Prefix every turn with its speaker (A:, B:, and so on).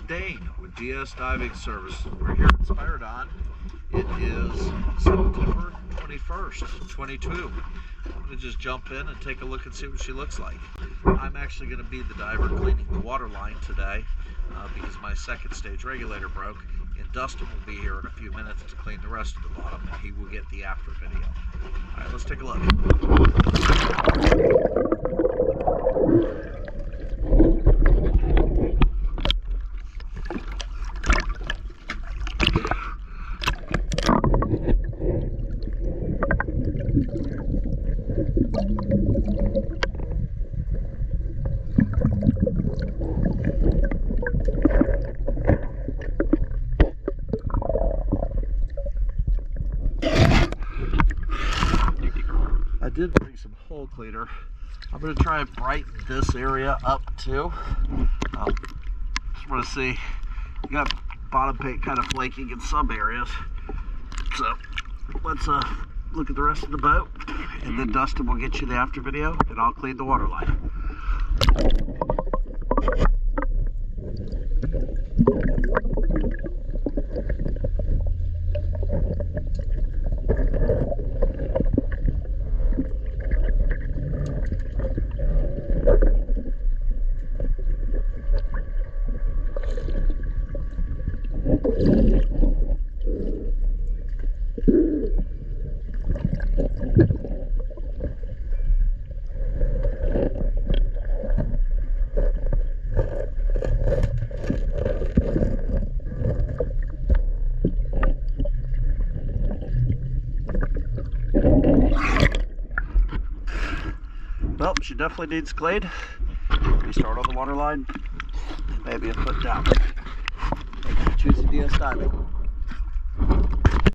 A: Dane with DS Diving Services. We're here at Spiradon. It is September 21st, 22. I'm going to just jump in and take a look and see what she looks like. I'm actually going to be the diver cleaning the water line today because my second stage regulator broke, and Dustin will be here in a few minutes to clean the rest of the bottom, and he will get the after video. Alright, let's take a look. I did bring some hole cleaner. I'm going to try and brighten this area up too. Just want to see, you got bottom paint kind of flaking in some areas. So let's look at the rest of the boat, and then Dustin will get you the after video, and I'll clean the water line. Well, she definitely needs cleaned. We start on the water line, maybe a foot down. Choosing DS diving.